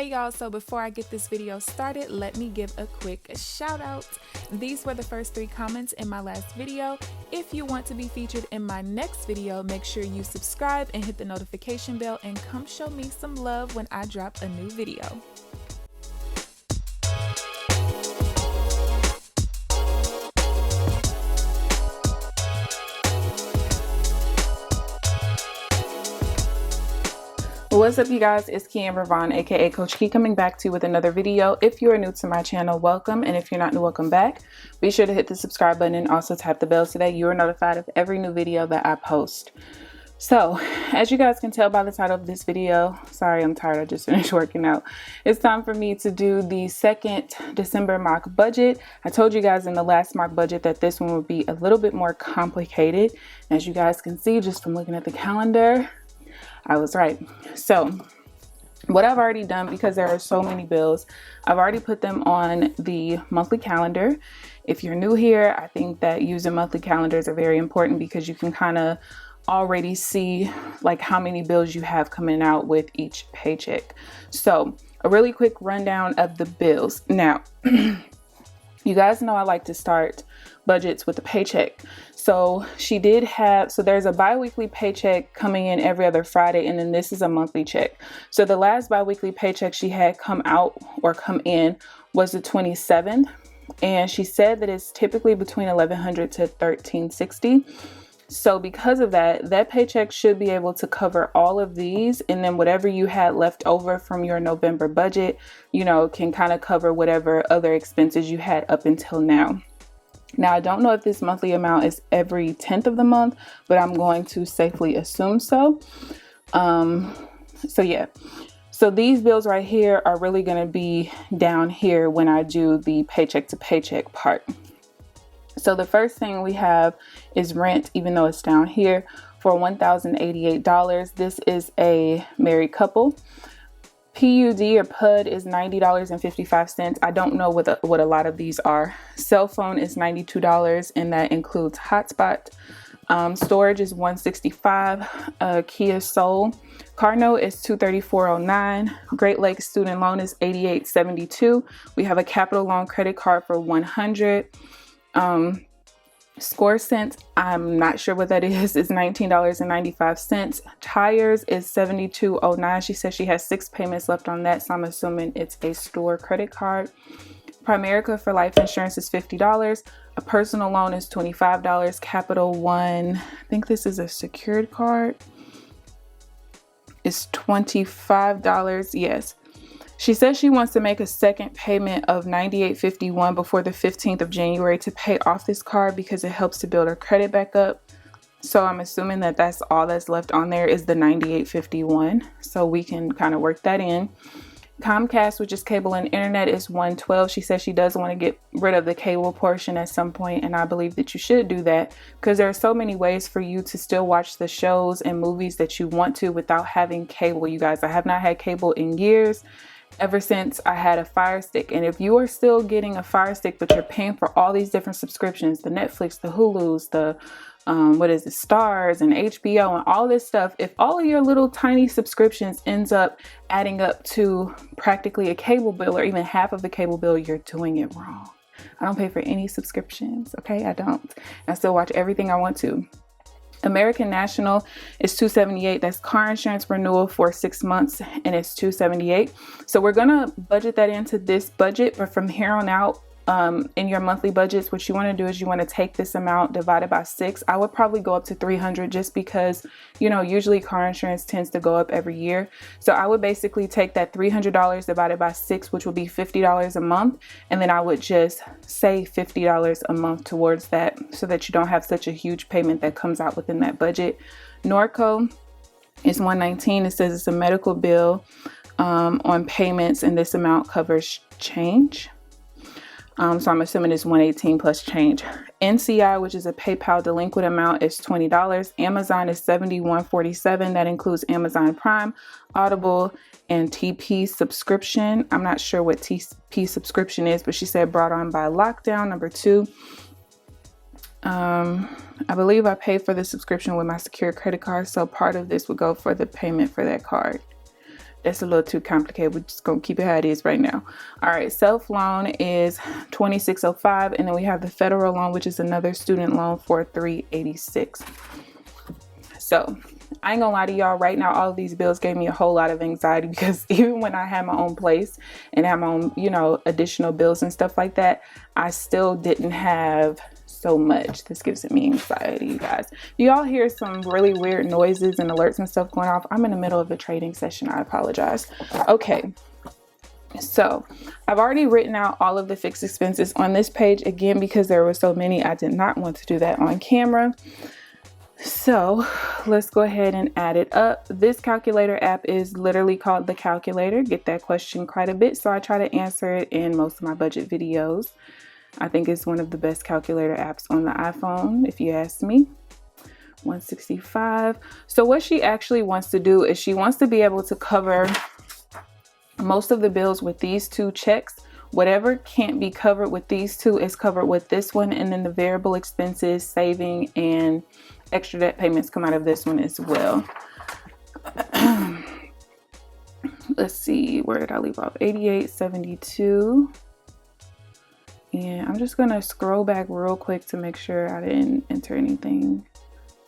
Hey y'all, so before I get this video started, let me give a quick shout out. These were the first 3 comments in my last video. If you want to be featured in my next video, make sure you subscribe and hit the notification bell and come show me some love when I drop a new video. What's up, you guys? It's KeAmber Vaughn, aka CoachKe, coming back to you with another video. If you are new to my channel, welcome, and if you're not new, welcome back. Be sure to hit the subscribe button and also tap the bell so that you are notified of every new video that I post. So, as you guys can tell by the title of this video, sorry, I'm tired, I just finished working out. It's time for me to do the second December mock budget. I told you guys in the last mock budget that this one would be a little bit more complicated. As you guys can see just from looking at the calendar, I was right. So what I've already done, because there are so many bills, I've already put them on the monthly calendar. If you're new here, I think that using monthly calendars are very important because you can kind of already see like how many bills you have coming out with each paycheck. So a really quick rundown of the bills. Now, you guys know I like to start budgets with a paycheck. So there's a biweekly paycheck coming in every other Friday, and then this is a monthly check. So the last biweekly paycheck she had come in was the 27th, and she said that it's typically between $1,100 to $1,360. So because of that, that paycheck should be able to cover all of these, and then whatever you had left over from your November budget, you know, can kind of cover whatever other expenses you had up until now. Now, I don't know if this monthly amount is every 10th of the month, but I'm going to safely assume so. Yeah. So these bills right here are really going to be down here when I do the paycheck to paycheck part. So the first thing we have is rent, even though it's down here, for $1,088. This is a married couple. PUD or PUD is $90.55. I don't know what a lot of these are. Cell phone is $92, and that includes hotspot. Storage is $165. Kia Soul. Car note is $234.09. Great Lakes student loan is $88.72. We have a capital loan credit card for $100. Score cents, I'm not sure what that is $19.95. Tires is $72.09. She says she has 6 payments left on that, so I'm assuming it's a store credit card. Primerica for life insurance is $50. A personal loan is $25. Capital One, I think this is a secured card, is $25. Yes. She says she wants to make a second payment of $98.51 before the 15th of January to pay off this card because it helps to build her credit back up. So I'm assuming that that's all that's left on there is the $98.51. So we can kind of work that in. Comcast, which is cable and internet, is $112. She says she does want to get rid of the cable portion at some point, and I believe that you should do that because there are so many ways for you to still watch the shows and movies that you want to without having cable. You guys, I have not had cable in years. Ever since I had a Fire Stick. And if you are still getting a Fire Stick, but you're paying for all these different subscriptions, the Netflix, the Hulu's, the Stars and HBO and all this stuff, if all of your little tiny subscriptions ends up adding up to practically a cable bill or even half of the cable bill, you're doing it wrong. I don't pay for any subscriptions. Okay, I don't. I still watch everything I want to. American National is $278. That's car insurance renewal for 6 months, and it's $278. So we're gonna budget that into this budget, but from here on out, in your monthly budgets, what you want to do is you want to take this amount divided by 6. I would probably go up to 300 just because, you know, usually car insurance tends to go up every year. So I would basically take that $300 divided by 6, which would be $50 a month. And then I would just save $50 a month towards that so that you don't have such a huge payment that comes out within that budget. Norco is $119. It says it's a medical bill on payments, and this amount covers change. So I'm assuming it's $118 plus change. NCI, which is a PayPal delinquent amount, is $20. Amazon is $71.47. That includes Amazon Prime, Audible, and TP subscription. I'm not sure what TP subscription is, but she said brought on by lockdown, number 2. I believe I paid for the subscription with my secure credit card, so part of this would go for the payment for that card. That's a little too complicated. We're just gonna keep it how it is right now. All right, self loan is $2,605, and then we have the federal loan, which is another student loan for $386. So I ain't gonna lie to y'all, right now all of these bills gave me a whole lot of anxiety, because even when I had my own place and had my own, you know, additional bills and stuff like that, I still didn't have so much. This gives me anxiety, you guys. Y'all hear some really weird noises and alerts and stuff going off. I'm in the middle of a trading session. I apologize. Okay. So I've already written out all of the fixed expenses on this page. Again, because there were so many, I did not want to do that on camera. So let's go ahead and add it up. This calculator app is literally called The Calculator. Get that question quite a bit, so I try to answer it in most of my budget videos. I think it's one of the best calculator apps on the iPhone, if you ask me. 165. So what she actually wants to do is she wants to be able to cover most of the bills with these two checks. Whatever can't be covered with these two is covered with this one, and then the variable expenses, saving, and extra debt payments come out of this one as well. Let's see, where did I leave off? 88.72. And I'm just gonna scroll back real quick to make sure I didn't enter anything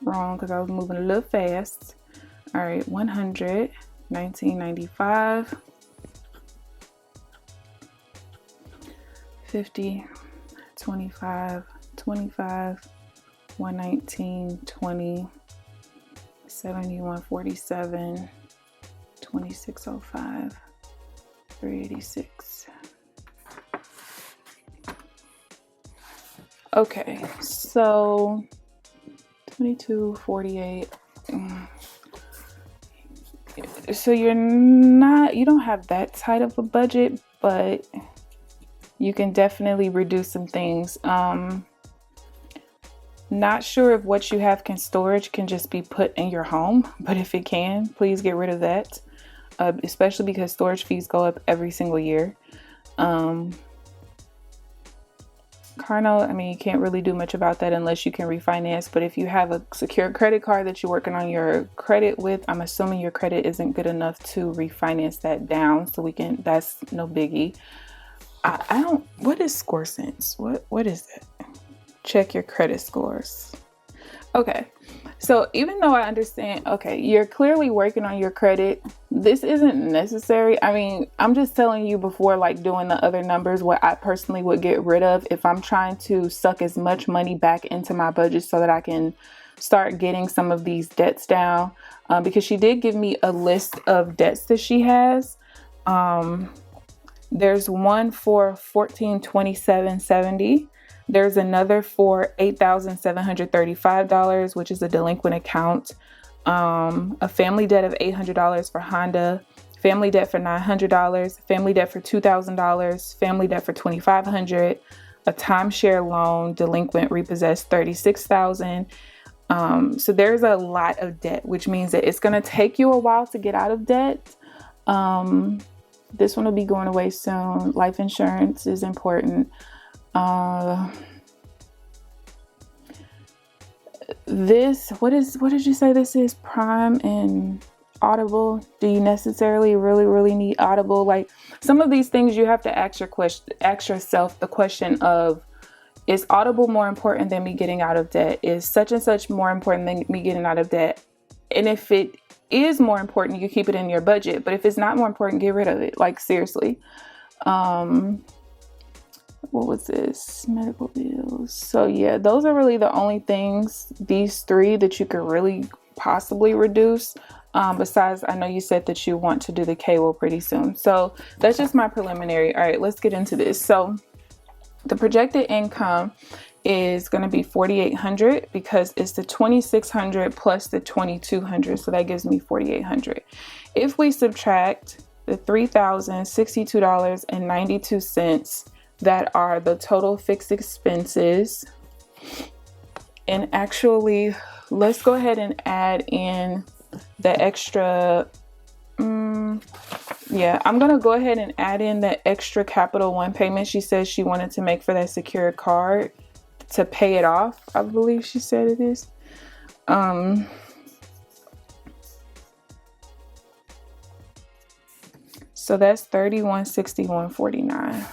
wrong, because I was moving a little fast. All right, 100, 1995, 50, 25, 25, 119, 20, 7147, 2605, 386. Okay, so 2248. So you don't have that tight of a budget, but you can definitely reduce some things. Not sure if what you have storage can just be put in your home, but if it can, please get rid of that. Especially because storage fees go up every single year. Car note, I mean, you can't really do much about that unless you can refinance. But if you have a secure credit card that you're working on your credit with, I'm assuming your credit isn't good enough to refinance that down. So that's no biggie. I don't, what is Score Sense? What is it? Check your credit scores. Okay. So even though I understand, okay, you're clearly working on your credit, this isn't necessary. I mean, I'm just telling you before, like, doing the other numbers, what I personally would get rid of if I'm trying to suck as much money back into my budget so that I can start getting some of these debts down. Because she did give me a list of debts that she has. There's one for $1,427.70. There's another for $8,735, which is a delinquent account. A family debt of $800 for Honda, family debt for $900, family debt for $2,000, family debt for $2,500, a timeshare loan, delinquent, repossessed, $36,000. So there's a lot of debt, which means that it's going to take you a while to get out of debt. This one will be going away soon. Life insurance is important. What did you say this is? Prime and Audible. Do you necessarily really need Audible? Like, some of these things you have to ask yourself the question of, is Audible more important than me getting out of debt? Is such and such more important than me getting out of debt? And if it is more important, you keep it in your budget. But if it's not more important, get rid of it. Like, seriously. What was this? Medical bills. So yeah, those are really the only things, these three, that you could really possibly reduce. Besides, I know you said that you want to do the KeAmber pretty soon. So that's just my preliminary. All right, let's get into this. So the projected income is going to be $4,800 because it's the $2,600 plus the $2,200. So that gives me $4,800. If we subtract the $3,062.92 that are the total fixed expenses, and actually let's go ahead and add in the extra, I'm gonna go ahead and add in the extra Capital One payment she says she wanted to make for that secured card to pay it off. I believe she said it is. So that's $31.61.49.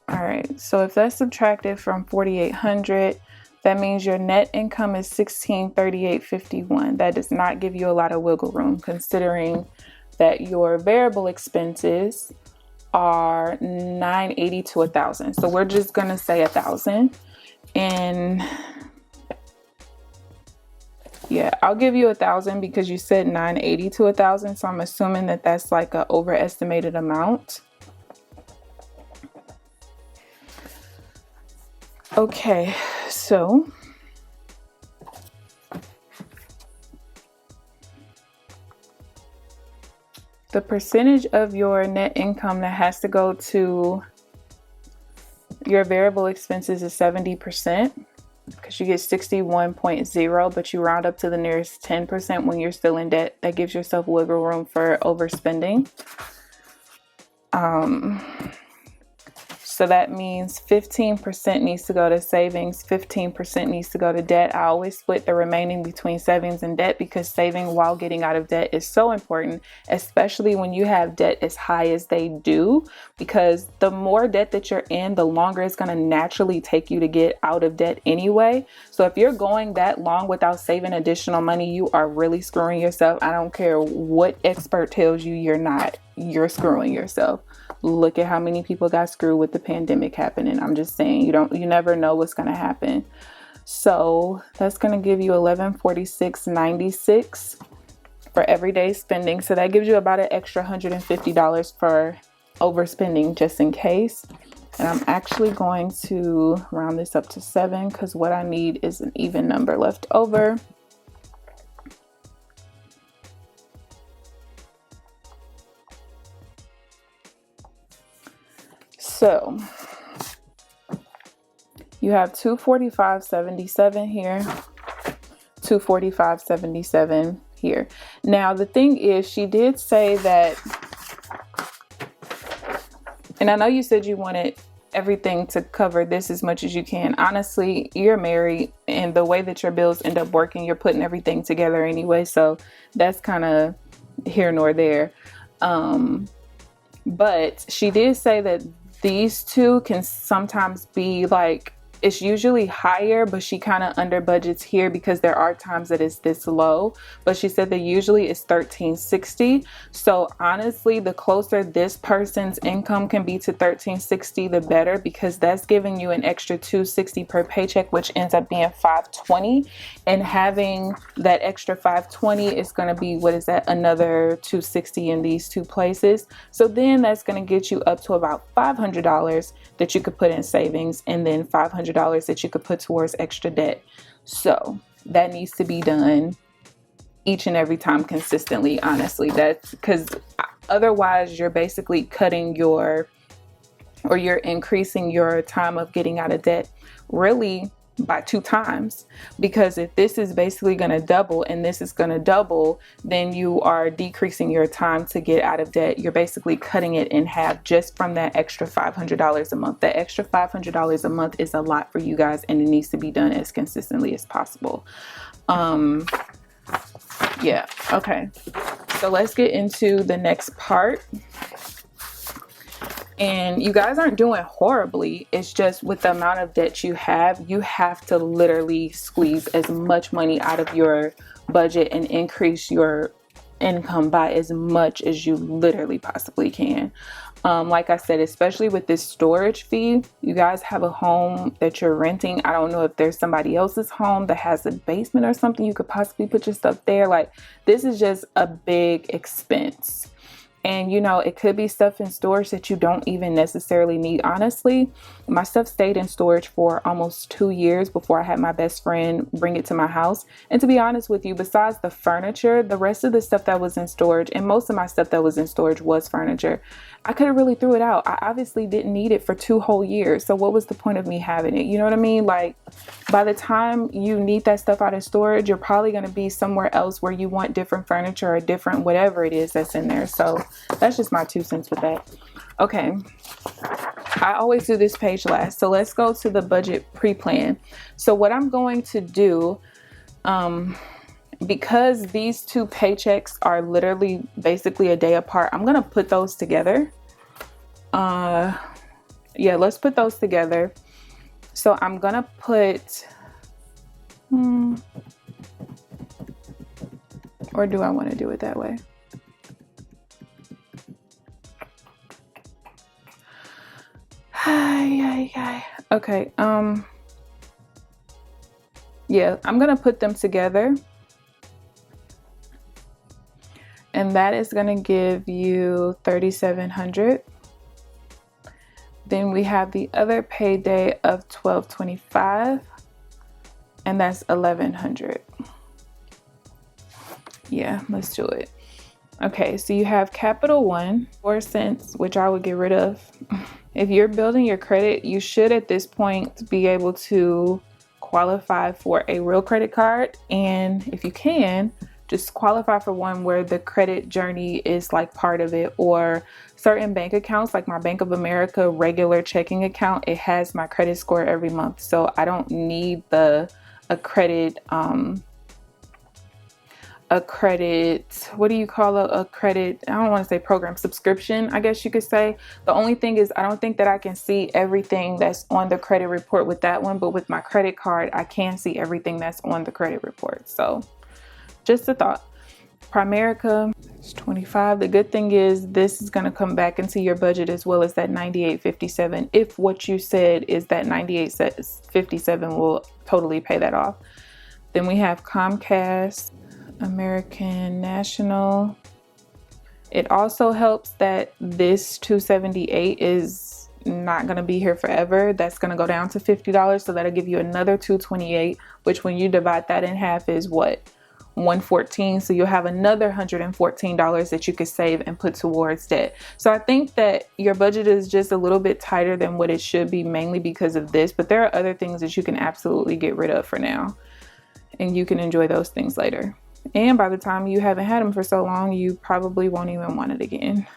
All right, so if that's subtracted from 4,800, that means your net income is $1,638.51. That does not give you a lot of wiggle room, considering that your variable expenses are $980 to $1,000. So we're just gonna say $1,000, and yeah, I'll give you $1,000 because you said $980 to $1,000. So I'm assuming that that's like an overestimated amount. Okay, so the percentage of your net income that has to go to your variable expenses is 70%, because you get 61.0, but you round up to the nearest 10% when you're still in debt. That gives yourself wiggle room for overspending. So that means 15% needs to go to savings, 15% needs to go to debt. I always split the remaining between savings and debt, because saving while getting out of debt is so important, especially when you have debt as high as they do, because the more debt that you're in, the longer it's going to naturally take you to get out of debt anyway. So if you're going that long without saving additional money, you are really screwing yourself. I don't care what expert tells you you're not. You're screwing yourself. Look at how many people got screwed with the pandemic happening. I'm just saying, you never know what's going to happen. So that's going to give you $1146.96 for everyday spending. So that gives you about an extra $150 for overspending, just in case. And I'm actually going to round this up to 7, because what I need is an even number left over. So you have $245.77 here, $245.77 here. Now the thing is, she did say that, and I know you said you wanted everything to cover this as much as you can. Honestly, you're married, and the way that your bills end up working, you're putting everything together anyway. So that's kind of here nor there. But she did say that these two can sometimes be like, it's usually higher, but she kind of under budgets here because there are times that it's this low. But she said that usually it's $1,360. So honestly, the closer this person's income can be to $1,360, the better, because that's giving you an extra $260 per paycheck, which ends up being $520. And having that extra $520 is going to be, what is that, another $260 in these two places. So then that's going to get you up to about $500 that you could put in savings, and then $500 that you could put towards extra debt. So that needs to be done each and every time consistently, honestly. That's because otherwise you're basically cutting you're increasing your time of getting out of debt really by 2 times, because if this is basically going to double and this is going to double, then you are decreasing your time to get out of debt. You're basically cutting it in half just from that extra $500 a month. That extra $500 a month is a lot for you guys, and it needs to be done as consistently as possible. Yeah. Okay. So let's get into the next part. And you guys aren't doing horribly. It's just with the amount of debt you have to literally squeeze as much money out of your budget and increase your income by as much as you literally possibly can. Like I said, especially with this storage fee, you guys have a home that you're renting. I don't know if there's somebody else's home that has a basement or something. You could possibly put your stuff there. Like, this is just a big expense. And, it could be stuff in storage that you don't even necessarily need. Honestly, my stuff stayed in storage for almost 2 years before I had my best friend bring it to my house. And to be honest with you, besides the furniture, the rest of the stuff that was in storage, and most of my stuff that was in storage was furniture, I could have really threw it out. I obviously didn't need it for 2 whole years. So what was the point of me having it? You know what I mean? Like, by the time you need that stuff out of storage, you're probably going to be somewhere else where you want different furniture or different whatever it is that's in there. So that's just my 2 cents with that. Okay. I always do this page last. So let's go to the budget pre-plan. So what I'm going to do, because these two paychecks are literally basically a day apart, I'm gonna put those together. Yeah, let's put those together. So I'm gonna put, or do I want to do it that way? Okay, yeah, I'm gonna put them together, and that is gonna give you 3,700. Then we have the other payday of 1,225, and that's 1,100. Yeah, let's do it. Okay, so you have Capital One, 4 cents, which I would get rid of. If you're building your credit, you should at this point be able to qualify for a real credit card. And if you can, just qualify for one where the credit journey is like part of it, or certain bank accounts like my Bank of America regular checking account, it has my credit score every month. So I don't need a credit, what do you call a credit? I don't want to say program, subscription, I guess you could say. The only thing is I don't think that I can see everything that's on the credit report with that one, but with my credit card, I can see everything that's on the credit report. So just a thought. Primerica is 25. The good thing is this is going to come back into your budget as well as that 98.57. If what you said is that 98.57 will totally pay that off. Then we have Comcast, American National. It also helps that this 278 is not going to be here forever. That's going to go down to $50. So that'll give you another 228, which when you divide that in half is what? 114. So you'll have another $114 that you could save and put towards debt. So I think that your budget is just a little bit tighter than what it should be, mainly because of this, but there are other things that you can absolutely get rid of for now, and you can enjoy those things later. And by the time you haven't had them for so long, you probably won't even want it again.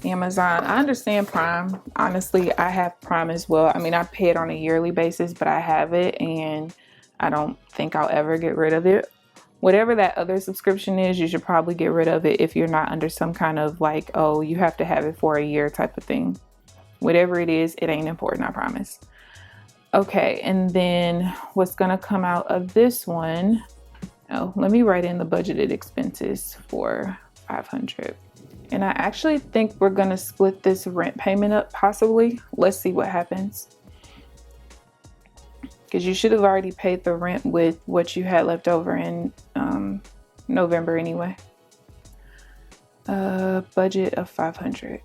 Amazon, I understand Prime. Honestly, I have Prime as well. I mean, I pay it on a yearly basis, but I have it and I don't think I'll ever get rid of it. Whatever that other subscription is, you should probably get rid of it if you're not under some kind of like, oh, you have to have it for a year type of thing. Whatever it is, it ain't important, I promise. Okay, and then what's gonna come out of this one? Oh, let me write in the budgeted expenses for 500. And I actually think we're gonna split this rent payment up possibly. Let's see what happens. Because you should have already paid the rent with what you had left over in November anyway. Budget of 500.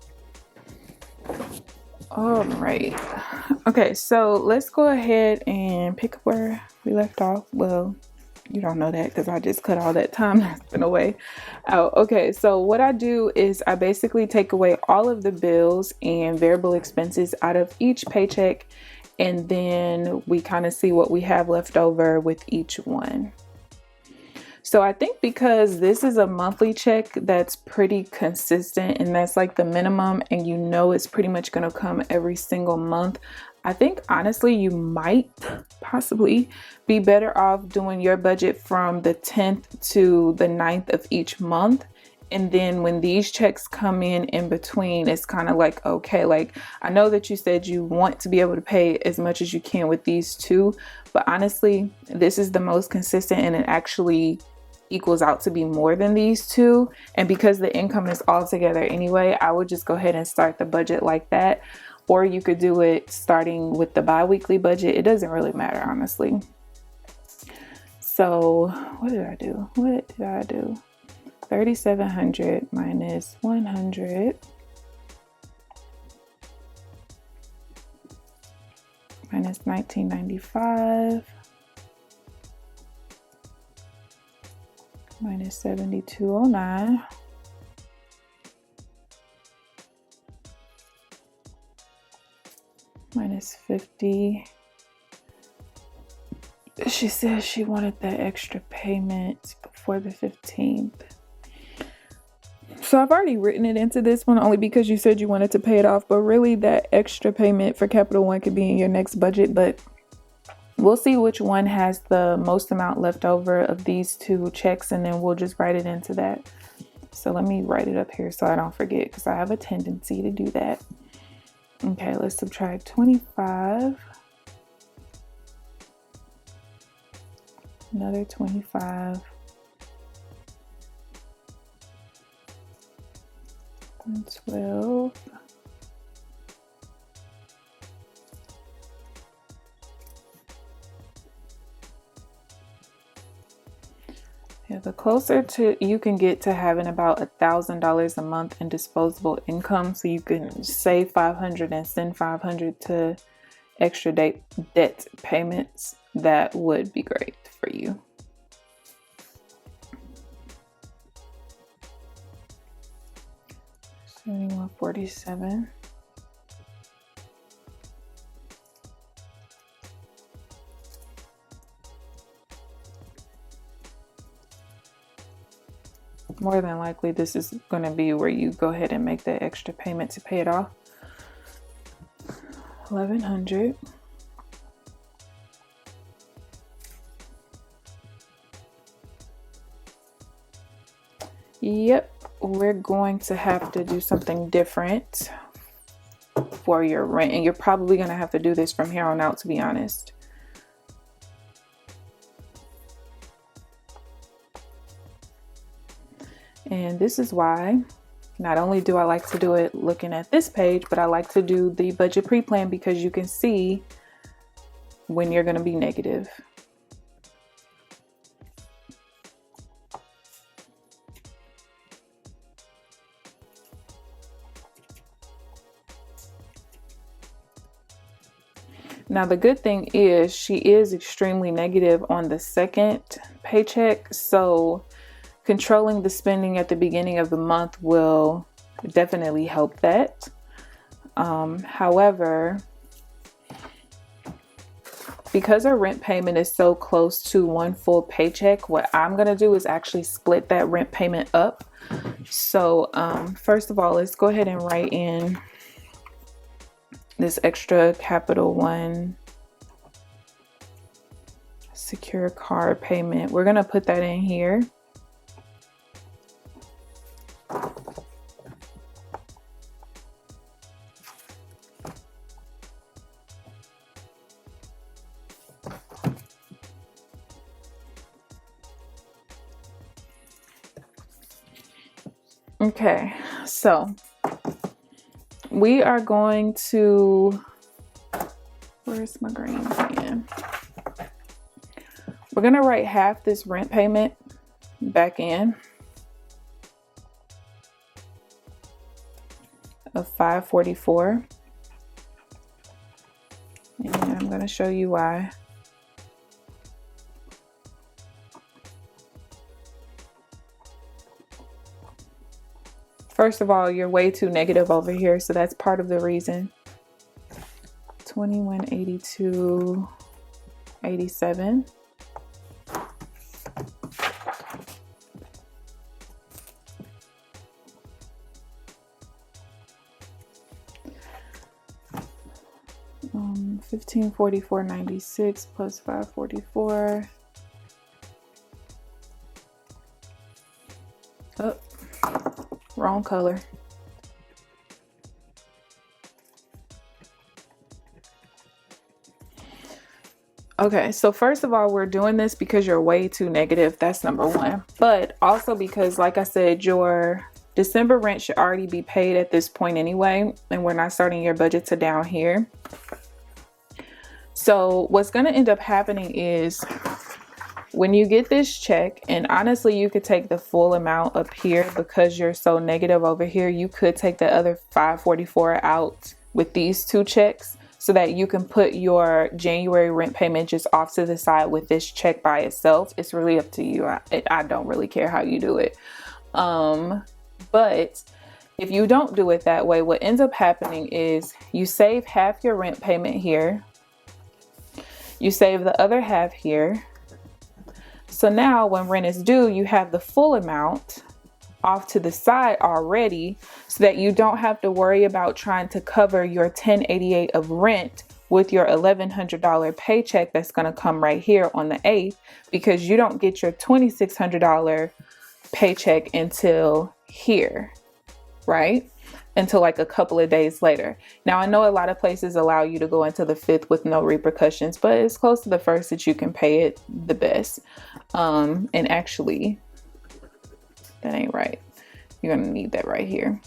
All right. Okay, so let's go ahead and pick up where we left off. Well, you don't know that because I just cut all that time that's been away out. Okay, so what I do is I basically take away all of the bills and variable expenses out of each paycheck, and then we kind of see what we have left over with each one. So I think because this is a monthly check that's pretty consistent, and that's like the minimum, and you know it's pretty much going to come every single month, I think honestly you might possibly be better off doing your budget from the 10th to the 9th of each month. And then when these checks come in between, it's kind of like, okay, like I know that you said you want to be able to pay as much as you can with these two, but honestly, this is the most consistent and it actually equals out to be more than these two. And because the income is all together anyway, I would just go ahead and start the budget like that. Or you could do it starting with the bi-weekly budget. It doesn't really matter, honestly. So what did I do? 3,700 minus 100 minus 1995 minus 7209 minus 50. She says she wanted that extra payment before the 15th. So I've already written it into this one only because you said you wanted to pay it off, but really that extra payment for Capital One could be in your next budget, but we'll see which one has the most amount left over of these two checks, and then we'll just write it into that. So let me write it up here so I don't forget, because I have a tendency to do that. Okay, let's subtract 25. Another 25. And 12. Yeah, the closer to you can get to having about $1,000 a month in disposable income, so you can save 500 and send 500 to extra debt payments, that would be great for you. $71.47. More than likely, this is going to be where you go ahead and make the extra payment to pay it off. 1,100. Yep, we're going to have to do something different for your rent, and you're probably going to have to do this from here on out, to be honest. And this is why not only do I like to do it looking at this page, but I like to do the budget pre-plan, because you can see when you're going to be negative. Now, the good thing is she is extremely negative on the second paycheck, so controlling the spending at the beginning of the month will definitely help that. However, because our rent payment is so close to one full paycheck, what I'm going to do is actually split that rent payment up. So first of all, let's go ahead and write in this extra Capital One secure card payment. We're going to put that in here. Okay, so we are going to, where's my green pen? We're going to write half this rent payment back in of $544, and I'm going to show you why. First of all, you're way too negative over here, so that's part of the reason. 2182.87. $1544.96 plus 544. Oh, wrong color. Okay, so first of all, we're doing this because you're way too negative. That's number one. But also because, like I said, your December rent should already be paid at this point anyway, and we're not starting your budget to down here. So what's going to end up happening is when you get this check, and honestly, you could take the full amount up here because you're so negative over here. You could take the other $544 out with these two checks so that you can put your January rent payment just off to the side with this check by itself. It's really up to you. I don't really care how you do it. But if you don't do it that way, what ends up happening is you save half your rent payment here. You save the other half here. So now when rent is due, you have the full amount off to the side already so that you don't have to worry about trying to cover your 1088 of rent with your $1,100 paycheck that's going to come right here on the 8th, because you don't get your $2,600 paycheck until here, right? Until like a couple of days later. Now, I know a lot of places allow you to go into the 5th with no repercussions, but it's close to the 1st that you can pay it the best. And actually, that ain't right. You're going to need that right here.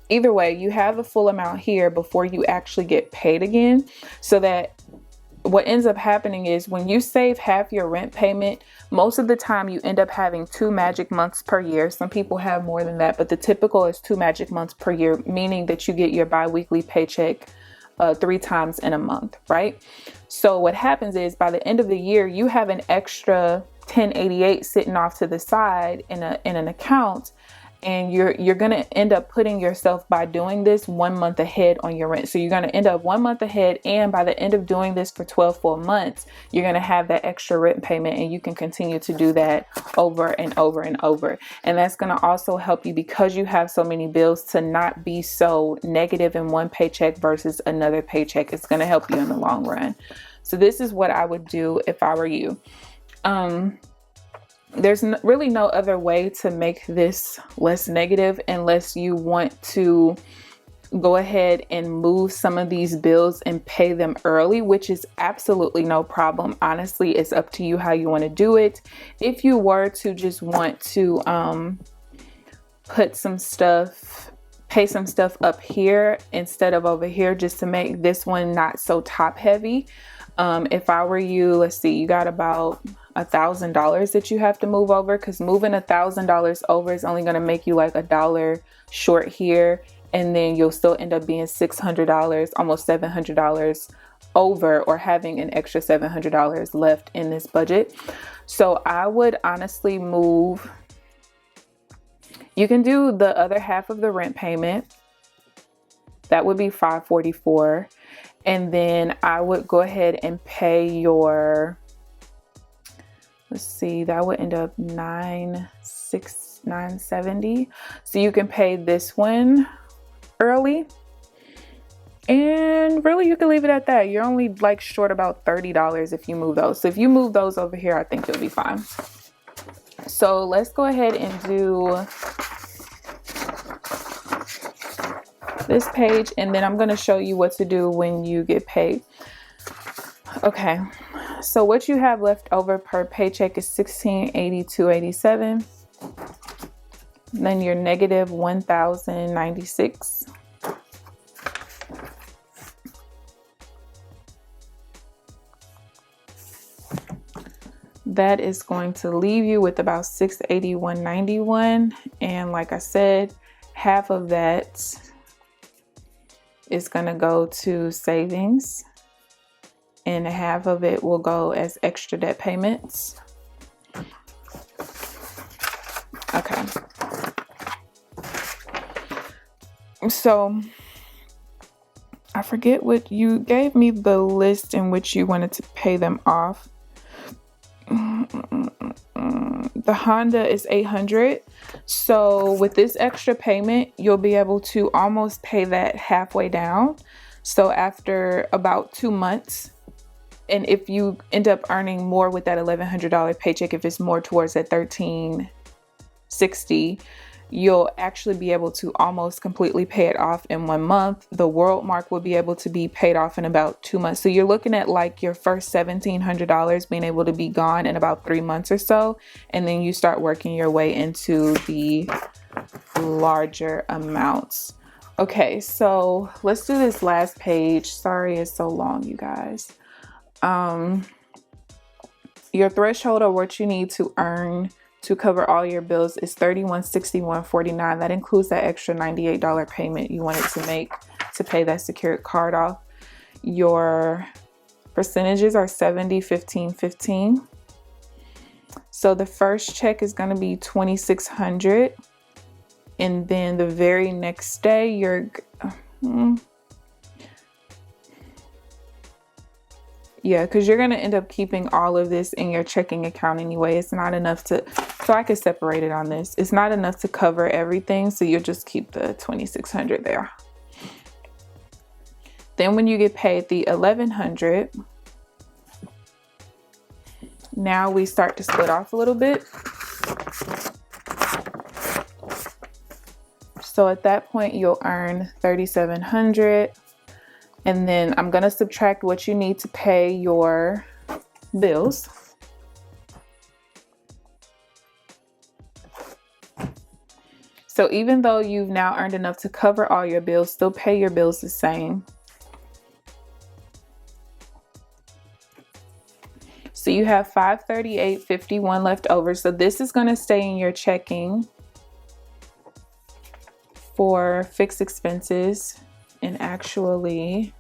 Either way, you have the full amount here before you actually get paid again, so that what ends up happening is when you save half your rent payment, most of the time you end up having 2 magic months per year. Some people have more than that, but the typical is 2 magic months per year, meaning that you get your biweekly paycheck 3 times in a month, right? So what happens is by the end of the year, you have an extra 1088 sitting off to the side in an account. And you're going to end up putting yourself, by doing this, 1 month ahead on your rent. So you're going to end up 1 month ahead. And by the end of doing this for 12 full months, you're going to have that extra rent payment, and you can continue to do that over and over and over. And that's going to also help you, because you have so many bills, to not be so negative in one paycheck versus another paycheck. It's going to help you in the long run. So this is what I would do if I were you. There's really no other way to make this less negative unless you want to go ahead and move some of these bills and pay them early, which is absolutely no problem. Honestly, it's up to you how you want to do it. If you were to just want to pay some stuff up here instead of over here, just to make this one not so top heavy. If I were you, let's see, you got about $1,000 that you have to move over, because moving $1,000 over is only going to make you like $1 short here, and then you'll still end up being $600, almost $700 over, or having an extra $700 left in this budget. So I would honestly move. You can do the other half of the rent payment. That would be $544, and then I would go ahead and pay your, let's see, that would end up $970. So you can pay this one early, and really you can leave it at that. You're only like short about $30 if you move those. So if you move those over here, I think you'll be fine. So let's go ahead and do this page, and then I'm going to show you what to do when you get paid. Okay, so what you have left over per paycheck is $1,682.87. Then you're negative $1,096. That is going to leave you with about $681.91. And like I said, half of that is going to go to savings, and half of it will go as extra debt payments. Okay. So I forget what you gave me, the list in which you wanted to pay them off. The Honda is $800. So with this extra payment, you'll be able to almost pay that halfway down. So after about 2 months, and if you end up earning more with that $1,100 paycheck, if it's more towards that $1,360, you'll actually be able to almost completely pay it off in 1 month. The World Mark will be able to be paid off in about 2 months. So you're looking at like your first $1,700 being able to be gone in about 3 months or so. And then you start working your way into the larger amounts. Okay, so let's do this last page. Sorry, it's so long, you guys. Your threshold, or what you need to earn to cover all your bills, is $3161.49. That includes that extra $98 payment you wanted to make to pay that secured card off. Your percentages are 70, 15, 15. So the first check is going to be $2,600, and then the very next day Yeah, because you're going to end up keeping all of this in your checking account anyway. It's not enough to, so I could separate it on this. It's not enough to cover everything, so you'll just keep the $2,600 there. Then when you get paid the $1,100, now we start to split off a little bit. So at that point, you'll earn $3,700. And then I'm going to subtract what you need to pay your bills. So even though you've now earned enough to cover all your bills, still pay your bills the same. So you have $538.51 left over. So this is going to stay in your checking for fixed expenses. And actually,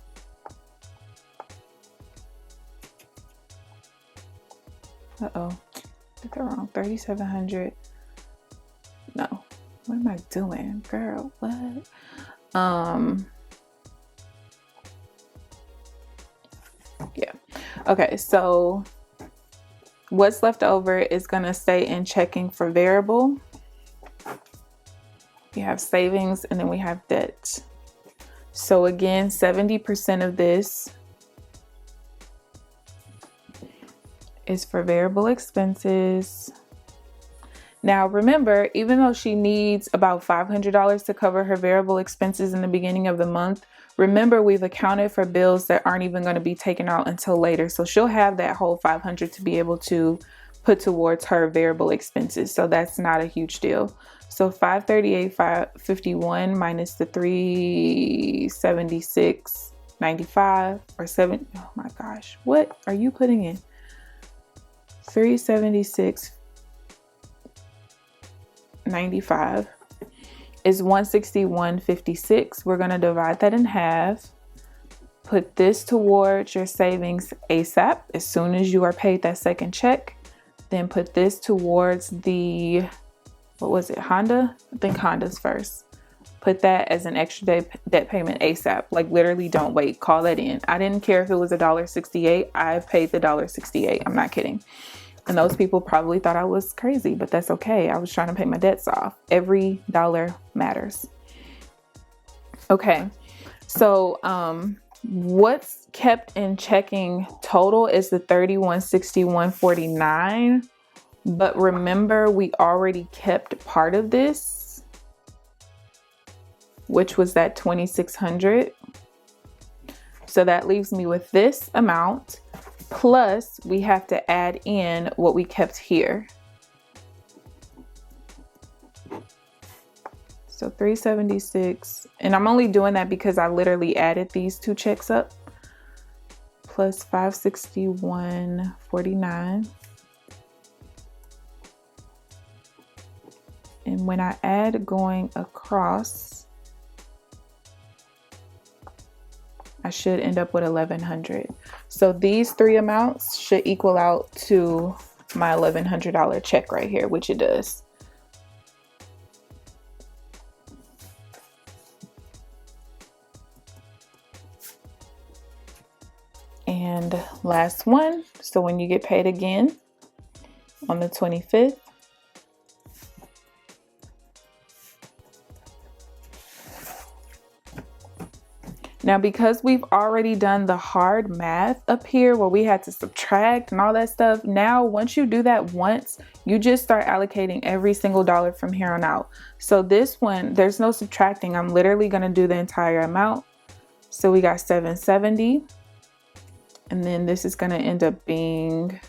did that wrong. 3,700. No, what am I doing, girl? What? Yeah. Okay, so what's left over is gonna stay in checking for variable. We have savings, and then we have debt. So again, 70% of this is for variable expenses. Now remember, even though she needs about $500 to cover her variable expenses in the beginning of the month, remember we've accounted for bills that aren't even going to be taken out until later. So she'll have that whole $500 to be able to put towards her variable expenses. So that's not a huge deal. So $538.51 minus the $376.95 or seven. Oh my gosh, what are you putting in? $376.95 is $161.56. We're gonna divide that in half. Put this towards your savings ASAP as soon as you are paid that second check. Then put this towards the, what was it, Honda? I think Honda's first. Put that as an extra debt payment ASAP. Like literally don't wait, call that in. I didn't care if it was $1.68. I paid the $1.68. I'm not kidding. And those people probably thought I was crazy, but that's okay. I was trying to pay my debts off. Every dollar matters. Okay, so what's kept in checking total is the $3161.49. But remember, we already kept part of this, which was that $2,600. So that leaves me with this amount. Plus, we have to add in what we kept here. So $376, and I'm only doing that because I literally added these two checks up. Plus $561.49. And when I add going across, I should end up with $1,100. So these three amounts should equal out to my $1,100 check right here, which it does. And last one. So when you get paid again on the 25th, now, because we've already done the hard math up here where we had to subtract and all that stuff, now once you do that once, you just start allocating every single dollar from here on out. So this one, there's no subtracting. I'm literally going to do the entire amount. So we got $770. And then this is going to end up being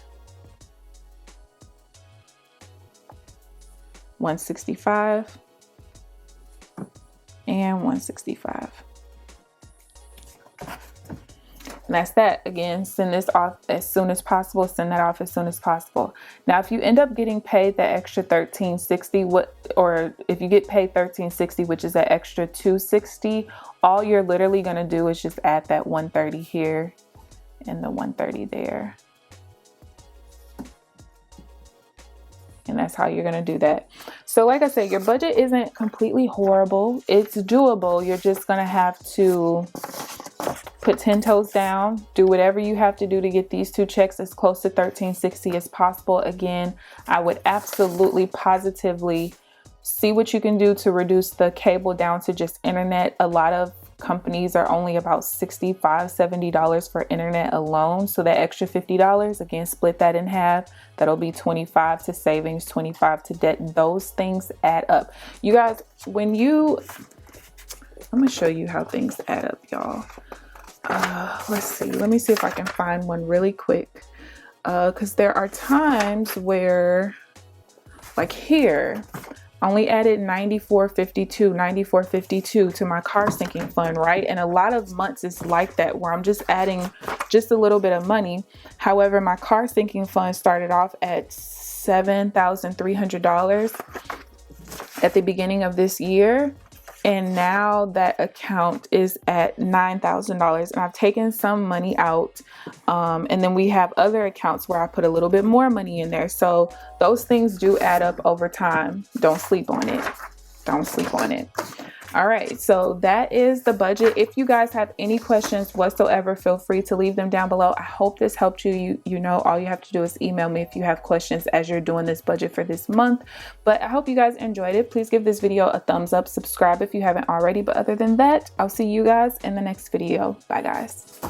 $165 and $165. And that's that. Again, send this off as soon as possible. Send that off as soon as possible. Now, if you end up getting paid that extra $1,360, or if you get paid $1,360, which is that extra $260, all you're literally going to do is just add that $130 here and the $130 there. And that's how you're going to do that. So like I said, your budget isn't completely horrible. It's doable. You're just going to have to put 10 toes down, do whatever you have to do to get these 2 checks as close to $13.60 as possible. Again, I would absolutely positively see what you can do to reduce the cable down to just internet. A lot of companies are only about $65, $70 for internet alone. So that extra $50, again, split that in half. That'll be 25 to savings, 25 to debt. Those things add up. You guys, I'm gonna show you how things add up, y'all. Let's see. Let me see if I can find one really quick. Because there are times where, like here, I only added $94.52 to my car sinking fund, right? And a lot of months is like that, where I'm just adding just a little bit of money. However, my car sinking fund started off at $7,300 at the beginning of this year. And now that account is at $9,000, and I've taken some money out. And then we have other accounts where I put a little bit more money in there. So those things do add up over time. Don't sleep on it. Don't sleep on it. All right, so that is the budget. If you guys have any questions whatsoever, feel free to leave them down below. I hope this helped you. You know, all you have to do is email me if you have questions as you're doing this budget for this month. But I hope you guys enjoyed it. Please give this video a thumbs up, subscribe if you haven't already. But other than that, I'll see you guys in the next video. Bye, guys.